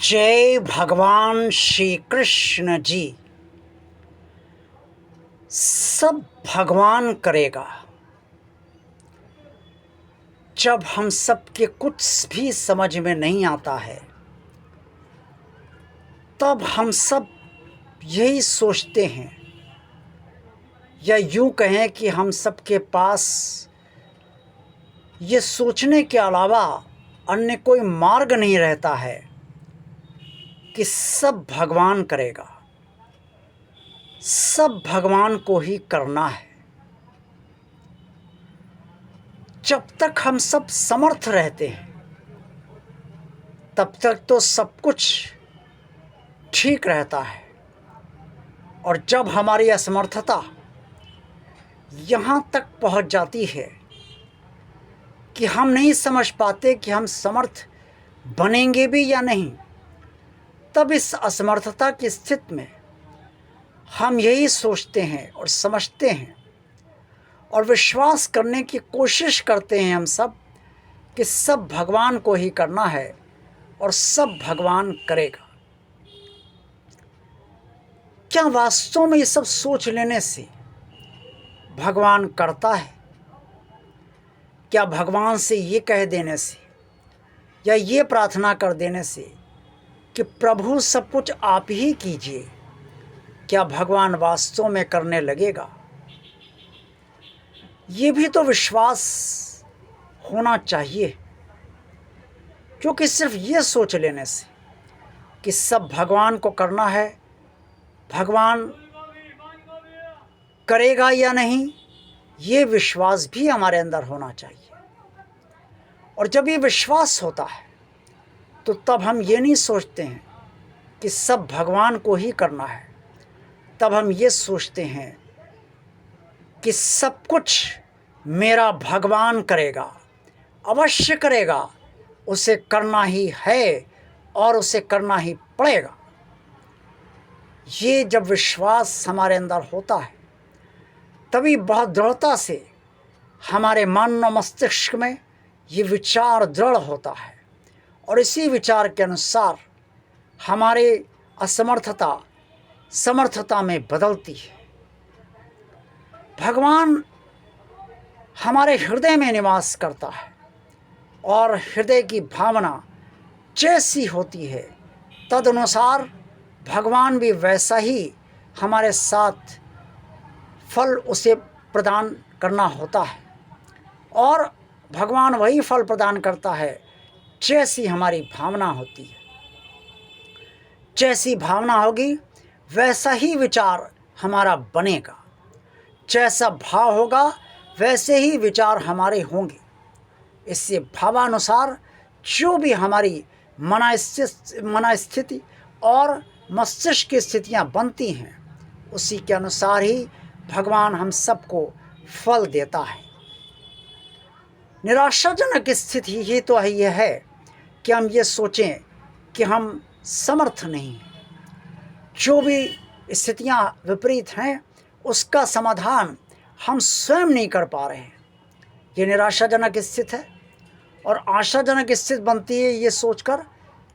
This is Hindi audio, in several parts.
जय भगवान श्री कृष्ण जी। सब भगवान करेगा। जब हम सब के कुछ भी समझ में नहीं आता है तब हम सब यही सोचते हैं, या यूं कहें कि हम सब के पास ये सोचने के अलावा अन्य कोई मार्ग नहीं रहता है कि सब भगवान करेगा। सब भगवान को ही करना है। जब तक हम सब समर्थ रहते हैं तब तक तो सब कुछ ठीक रहता है, और जब हमारी असमर्थता यहाँ तक पहुँच जाती है कि हम नहीं समझ पाते कि हम समर्थ बनेंगे भी या नहीं, तब इस असमर्थता की स्थिति में हम यही सोचते हैं और समझते हैं और विश्वास करने की कोशिश करते हैं हम सब कि सब भगवान को ही करना है और सब भगवान करेगा। क्या वास्तव में ये सब सोच लेने से भगवान करता है? क्या भगवान से ये कह देने से या ये प्रार्थना कर देने से कि प्रभु सब कुछ आप ही कीजिए, क्या भगवान वास्तव में करने लगेगा? ये भी तो विश्वास होना चाहिए, क्योंकि सिर्फ ये सोच लेने से कि सब भगवान को करना है, भगवान करेगा या नहीं, ये विश्वास भी हमारे अंदर होना चाहिए। और जब ये विश्वास होता है तो तब हम ये नहीं सोचते हैं कि सब भगवान को ही करना है, तब हम ये सोचते हैं कि सब कुछ मेरा भगवान करेगा, अवश्य करेगा, उसे करना ही है और उसे करना ही पड़ेगा। ये जब विश्वास हमारे अंदर होता है तभी बहुत दृढ़ता से हमारे मन और मस्तिष्क में ये विचार दृढ़ होता है, और इसी विचार के अनुसार हमारे असमर्थता समर्थता में बदलती है। भगवान हमारे हृदय में निवास करता है, और हृदय की भावना जैसी होती है तदनुसार भगवान भी वैसा ही हमारे साथ फल उसे प्रदान करना होता है, और भगवान वही फल प्रदान करता है जैसी हमारी भावना होती है। जैसी भावना होगी वैसा ही विचार हमारा बनेगा, जैसा भाव होगा वैसे ही विचार हमारे होंगे। इससे भावानुसार जो भी हमारी मन स्थिति और मस्तिष्क की स्थितियाँ बनती हैं, उसी के अनुसार ही भगवान हम सबको फल देता है। निराशाजनक स्थिति ही तो यह है कि हम ये सोचें कि हम समर्थ नहीं हैं। जो भी स्थितियाँ विपरीत हैं उसका समाधान हम स्वयं नहीं कर पा रहे हैं। ये निराशाजनक स्थिति है, और आशाजनक स्थिति बनती है ये सोचकर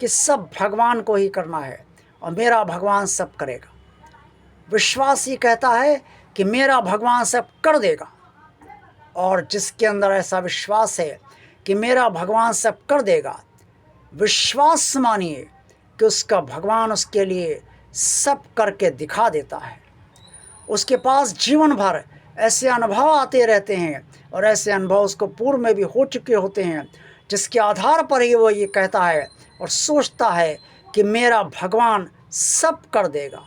कि सब भगवान को ही करना है और मेरा भगवान सब करेगा। विश्वास ही कहता है कि मेरा भगवान सब कर देगा, और जिसके अंदर ऐसा विश्वास है कि मेरा भगवान सब कर देगा, विश्वास मानिए कि उसका भगवान उसके लिए सब करके दिखा देता है। उसके पास जीवन भर ऐसे अनुभव आते रहते हैं, और ऐसे अनुभव उसको पूर्व में भी हो चुके होते हैं, जिसके आधार पर ही वो ये कहता है और सोचता है कि मेरा भगवान सब कर देगा,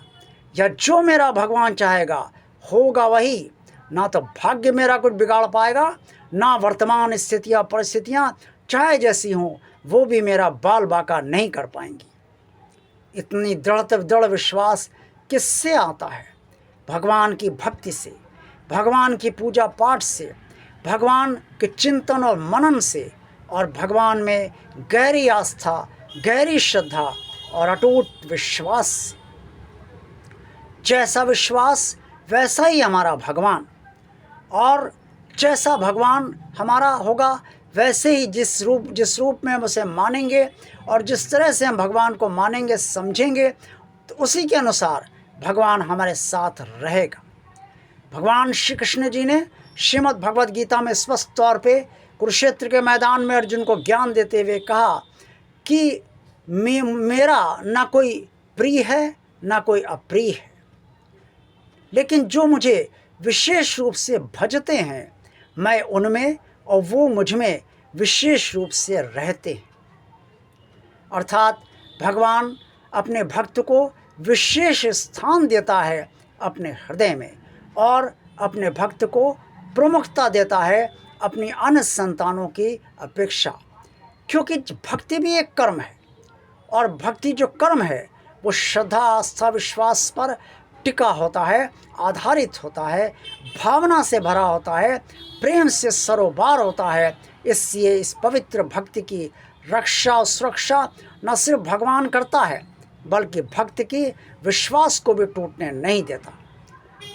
या जो मेरा भगवान चाहेगा होगा वही। ना तो भाग्य मेरा कुछ बिगाड़ पाएगा, ना वर्तमान स्थितियाँ परिस्थितियाँ चाहे जैसी हों वो भी मेरा बाल बाका नहीं कर पाएंगी। इतनी दृढ़ विश्वास किससे आता है? भगवान की भक्ति से, भगवान की पूजा पाठ से, भगवान के चिंतन और मनन से, और भगवान में गहरी आस्था, गहरी श्रद्धा और अटूट विश्वास से। जैसा विश्वास वैसा ही हमारा भगवान, और जैसा भगवान हमारा होगा वैसे ही जिस रूप में हम उसे मानेंगे और जिस तरह से हम भगवान को मानेंगे समझेंगे, तो उसी के अनुसार भगवान हमारे साथ रहेगा। भगवान श्री कृष्ण जी ने श्रीमद् भगवद गीता में स्पष्ट तौर पे कुरुक्षेत्र के मैदान में अर्जुन को ज्ञान देते हुए कहा कि मेरा ना कोई प्रिय है ना कोई अप्रिय है, लेकिन जो मुझे विशेष रूप से भजते हैं मैं उनमें और वो मुझ में विशेष रूप से रहते हैं। अर्थात भगवान अपने भक्त को विशेष स्थान देता है अपने हृदय में और अपने भक्त को प्रमुखता देता है अपनी अन्य संतानों की अपेक्षा, क्योंकि भक्ति भी एक कर्म है और भक्ति जो कर्म है वो श्रद्धा आस्था विश्वास पर टिका होता है, आधारित होता है, भावना से भरा होता है, प्रेम से सरोबार होता है। इसलिए इस पवित्र भक्ति की रक्षा और सुरक्षा न सिर्फ भगवान करता है बल्कि भक्त की विश्वास को भी टूटने नहीं देता।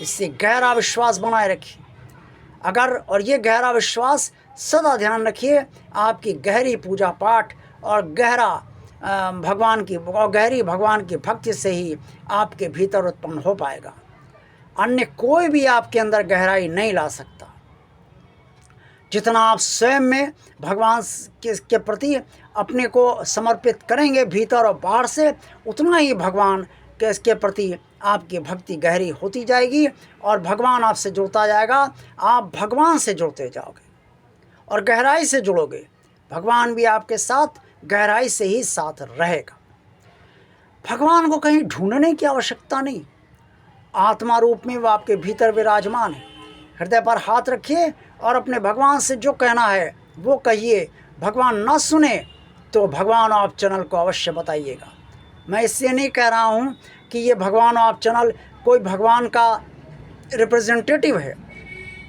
इससे गहरा विश्वास बनाए रखिए और ये गहरा विश्वास सदा ध्यान रखिए, आपकी गहरी पूजा पाठ और गहरी भगवान की भक्ति से ही आपके भीतर उत्पन्न हो पाएगा। अन्य कोई भी आपके अंदर गहराई नहीं ला सकता। जितना आप स्वयं में भगवान के प्रति अपने को समर्पित करेंगे भीतर और बाहर से, उतना ही भगवान के प्रति आपकी भक्ति गहरी होती जाएगी और भगवान आपसे जुड़ता जाएगा। आप भगवान से जुड़ते जाओगे और गहराई से जुड़ोगे, भगवान भी आपके साथ गहराई से ही साथ रहेगा। भगवान को कहीं ढूंढने की आवश्यकता नहीं, आत्मा रूप में वो आपके भीतर विराजमान है। हृदय पर हाथ रखिए और अपने भगवान से जो कहना है वो कहिए। भगवान ना सुने तो भगवान आप चैनल को अवश्य बताइएगा। मैं इससे नहीं कह रहा हूँ कि ये भगवान आप चैनल कोई भगवान का रिप्रेजेंटेटिव है,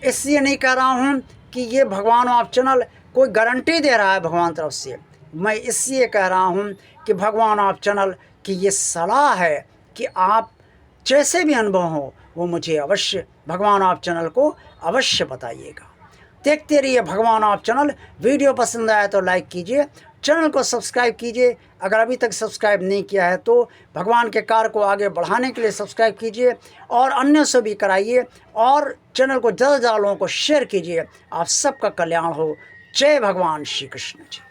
इसलिए नहीं कह रहा हूँ कि ये भगवान आप चैनल कोई गारंटी दे रहा है भगवान तरफ से। मैं इसलिए कह रहा हूँ कि भगवान आप चैनल की ये सलाह है कि आप जैसे भी अनुभव हो वो मुझे अवश्य भगवान आप चैनल को अवश्य बताइएगा। देखते रहिए भगवान आप चैनल। वीडियो पसंद आया तो लाइक कीजिए, चैनल को सब्सक्राइब कीजिए। अगर अभी तक सब्सक्राइब नहीं किया है तो भगवान के कार्य को आगे बढ़ाने के लिए सब्सक्राइब कीजिए और अन्यों से भी कराइए और चैनल को ज़्यादा से ज़्यादा लोगों को शेयर कीजिए। आप सबका कल्याण हो। जय भगवान श्री कृष्ण जी।